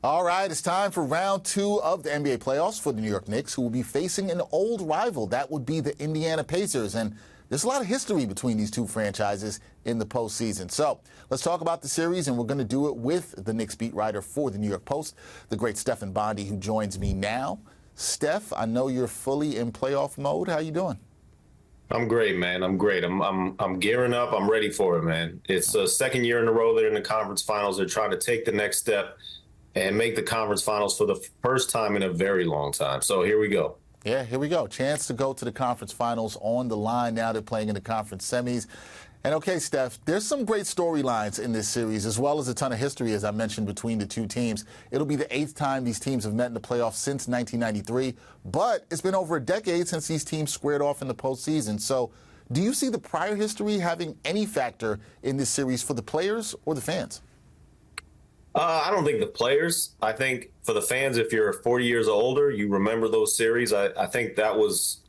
All right, it's time for round two of the NBA playoffs for the New York Knicks, who will be facing an old rival. That would be the Indiana Pacers. And there's a lot of history between these two franchises in the postseason. So let's talk about the series, and we're going to do it with the Knicks beat writer for the New York Post, the great Stephen Bondy, who joins me now. Steph, I know you're fully in playoff mode. How you doing? I'm great, man. I'm great. I'm gearing up. I'm ready for it, man. It's the second year in a row they're in the conference finals. They're trying to take the next step and make the conference finals for the first time in a very long time. So here we go. Yeah, here we go. Chance to go to the conference finals on the line. Now they're playing in the conference semis. And okay, Steph, there's some great storylines in this series, as well as a ton of history, as I mentioned, between the two teams. It'll be the 8th time these teams have met in the playoffs since 1993, but it's been over a decade since these teams squared off in the postseason. So do you see the prior history having any factor in this series for the players or the fans? I don't think the players. I think for the fans, if you're 40 years or older, you remember those series. I think that was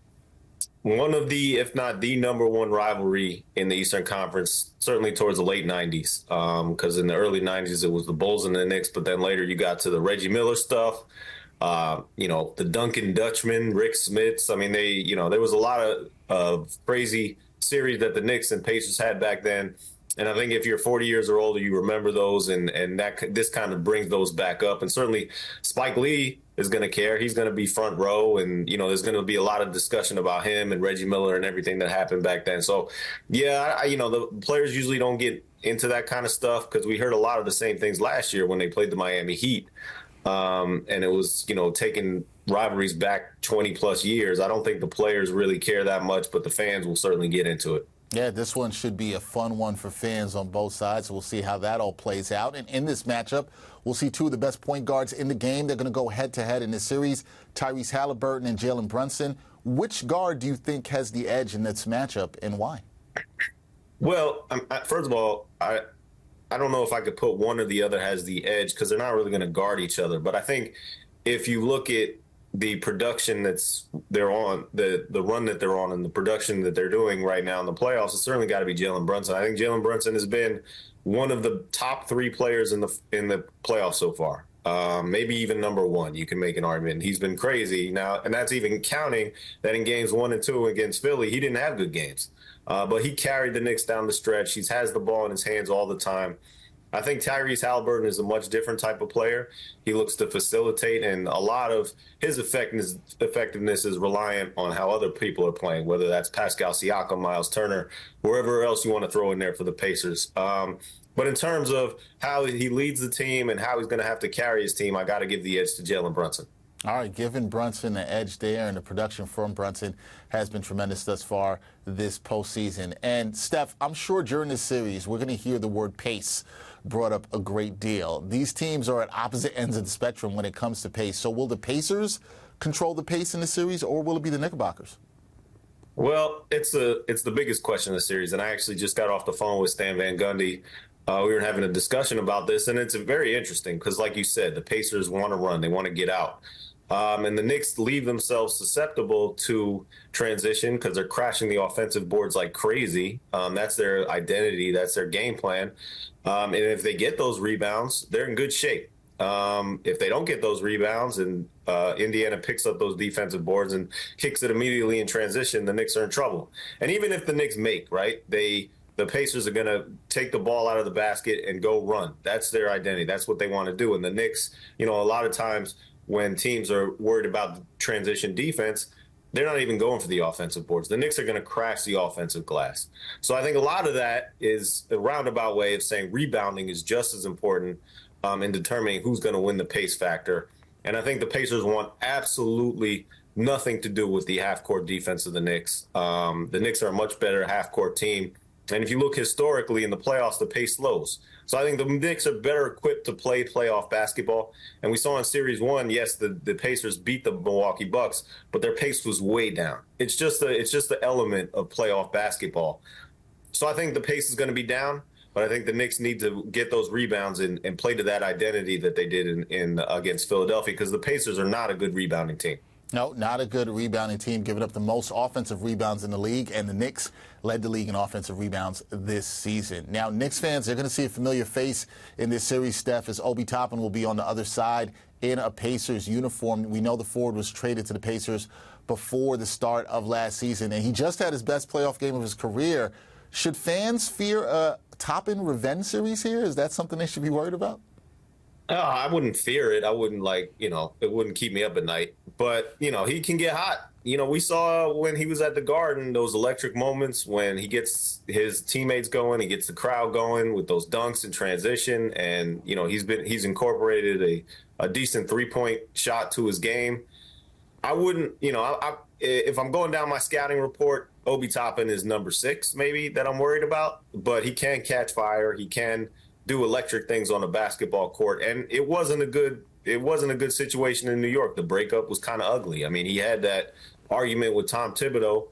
one of the, if not the number one rivalry in the Eastern Conference, certainly towards the late 90s. Because in the early 90s, it was the Bulls and the Knicks. But then later you got to the Reggie Miller stuff, the Duncan Dutchman, Rick Smits. I mean, there was a lot of crazy series that the Knicks and Pacers had back then. And I think if you're 40 years or older, you remember those, and this kind of brings those back up. And certainly Spike Lee is going to care. He's going to be front row, and, there's going to be a lot of discussion about him and Reggie Miller and everything that happened back then. So, yeah, the players usually don't get into that kind of stuff because we heard a lot of the same things last year when they played the Miami Heat. And it was, taking rivalries back 20-plus years. I don't think the players really care that much, but the fans will certainly get into it. Yeah, this one should be a fun one for fans on both sides. We'll see how that all plays out. And in this matchup, we'll see two of the best point guards in the game. They're going to go head-to-head in this series, Tyrese Haliburton and Jalen Brunson. Which guard do you think has the edge in this matchup, and why? Well, first of all, I don't know if I could put one or the other has the edge because they're not really going to guard each other. But I think if you look at the production they're on, the run that they're on, and the production that they're doing right now in the playoffs, it's certainly got to be Jalen Brunson. I think Jalen Brunson has been one of the top 3 players in the playoffs so far. Maybe even number 1. You can make an argument. He's been crazy now, and that's even counting that in games 1 and 2 against Philly, he didn't have good games. But he carried the Knicks down the stretch. He has the ball in his hands all the time. I think Tyrese Haliburton is a much different type of player. He looks to facilitate, and a lot of his effectiveness is reliant on how other people are playing, whether that's Pascal Siakam, Miles Turner, wherever else you want to throw in there for the Pacers. But in terms of how he leads the team and how he's going to have to carry his team, I got to give the edge to Jalen Brunson. All right, giving Brunson the edge there, and the production from Brunson has been tremendous thus far this postseason. And, Steph, I'm sure during this series we're going to hear the word pace brought up a great deal. These teams are at opposite ends of the spectrum when it comes to pace. So will the Pacers control the pace in the series, or will it be the Knickerbockers? Well, it's the biggest question in the series, and I actually just got off the phone with Stan Van Gundy. We were having a discussion about this, and it's very interesting because, like you said, the Pacers want to run. They want to get out. And the Knicks leave themselves susceptible to transition because they're crashing the offensive boards like crazy. That's their identity. That's their game plan. And if they get those rebounds, they're in good shape. If they don't get those rebounds and Indiana picks up those defensive boards and kicks it immediately in transition, the Knicks are in trouble. And even if the Knicks make, right, the Pacers are going to take the ball out of the basket and go run. That's their identity. That's what they want to do. And the Knicks, a lot of times when teams are worried about transition defense, they're not even going for the offensive boards. The Knicks are going to crash the offensive glass. So I think a lot of that is a roundabout way of saying rebounding is just as important in determining who's going to win the pace factor. And I think the Pacers want absolutely nothing to do with the half-court defense of the Knicks. The Knicks are a much better half-court team. And if you look historically in the playoffs, the pace slows. So I think the Knicks are better equipped to play playoff basketball. And we saw in Series 1, yes, the Pacers beat the Milwaukee Bucks, but their pace was way down. It's just the element of playoff basketball. So I think the pace is going to be down, but I think the Knicks need to get those rebounds and play to that identity that they did in against Philadelphia, because the Pacers are not a good rebounding team. No, not a good rebounding team, giving up the most offensive rebounds in the league, and the Knicks led the league in offensive rebounds this season. Now, Knicks fans, they're going to see a familiar face in this series, Steph, as Obi Toppin will be on the other side in a Pacers uniform. We know the forward was traded to the Pacers before the start of last season, and he just had his best playoff game of his career. Should fans fear a Toppin revenge series here? Is that something they should be worried about? I wouldn't fear it. I wouldn't it wouldn't keep me up at night. But, he can get hot. We saw when he was at the Garden, those electric moments when he gets his teammates going, he gets the crowd going with those dunks in transition. And, he's incorporated a decent 3-point shot to his game. I wouldn't, if I'm going down my scouting report, Obi Toppin is number 6, maybe, that I'm worried about. But he can catch fire. He can do electric things on a basketball court. And it wasn't a good situation in New York. The breakup was kind of ugly. I mean, he had that argument with Tom Thibodeau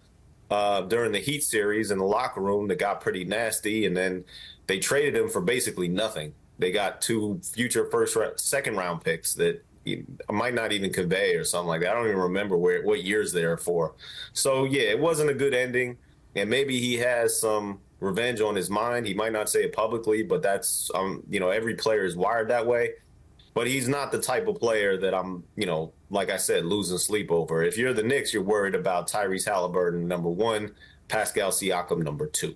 during the Heat series in the locker room that got pretty nasty. And then they traded him for basically nothing. They got 2 future second round picks that I might not even convey or something like that. I don't even remember what years they are for. So, yeah, it wasn't a good ending. And maybe he has some revenge on his mind. He might not say it publicly, but that's, every player is wired that way. But he's not the type of player that I'm, like I said, losing sleep over. If you're the Knicks, you're worried about Tyrese Haliburton, number 1, Pascal Siakam, number 2.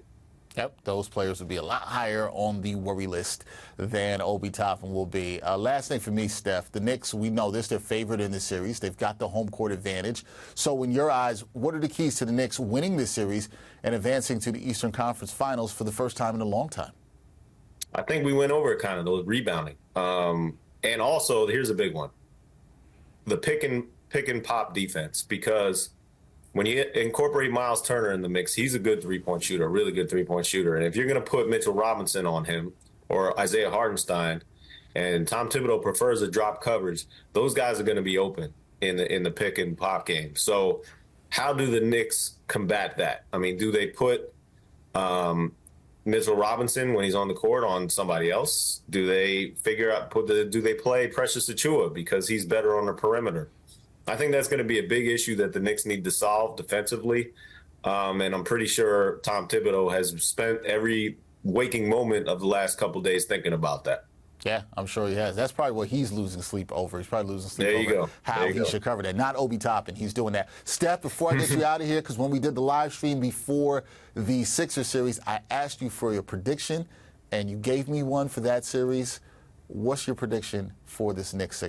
Yep, those players would be a lot higher on the worry list than Obi Toppin will be. Last thing for me, Steph, the Knicks, we know this, they're favored in this series. They've got the home court advantage. So in your eyes, what are the keys to the Knicks winning this series and advancing to the Eastern Conference Finals for the first time in a long time? I think we went over it kind of, the rebounding. And also, here's a big one, the pick and pop defense, because when you incorporate Miles Turner in the mix, he's a good three-point shooter, a really good three-point shooter. And if you're going to put Mitchell Robinson on him or Isaiah Hartenstein, and Tom Thibodeau prefers a drop coverage, those guys are going to be open in the pick and pop game. So how do the Knicks combat that? I mean, do they put Mitchell Robinson when he's on the court on somebody else? Do they figure out do they play Precious Achiuwa because he's better on the perimeter? I think that's going to be a big issue that the Knicks need to solve defensively. And I'm pretty sure Tom Thibodeau has spent every waking moment of the last couple of days thinking about that. Yeah, I'm sure he has. That's probably what he's losing sleep over. He's probably losing sleep over how he should cover that. Not Obi Toppin. He's doing that. Steph, before I get you out of here, because when we did the live stream before the Sixers series, I asked you for your prediction, and you gave me one for that series. What's your prediction for this Knicks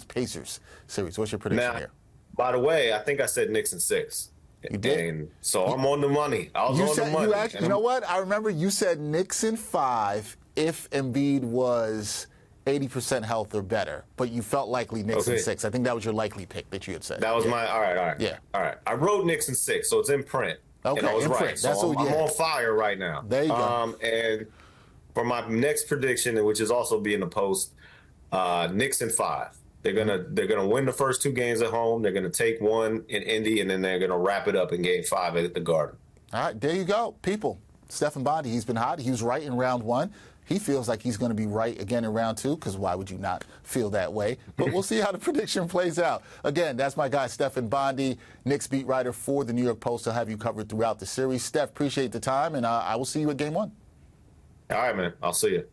Pacers series? What's your prediction here? By the way, I think I said Knicks in 6. You did? And so I'm on the money. I was on the money. You know what? I remember you said Knicks in 5 if Embiid was 80% health or better, but you felt likely Knicks in 6. I think that was your likely pick that you had said. That was my, all right. Yeah. All right. I wrote Knicks in 6, so it's in print. Okay, and I was in right. print. So That's what I'm on fire right now. There you go. And for my next prediction, which is also be in the post, Knicks in 5. They're gonna win the first 2 games at home. They're gonna take 1 in Indy, and then they're gonna wrap it up in Game 5 at the Garden. All right, there you go, people. Stephen Bondi, he's been hot. He was right in round 1. He feels like he's going to be right again in round 2, because why would you not feel that way? But we'll see how the prediction plays out. Again, that's my guy, Stephen Bondi, Knicks beat writer for the New York Post. I'll have you covered throughout the series. Steph, appreciate the time, and I will see you at Game 1. All right, man. I'll see you.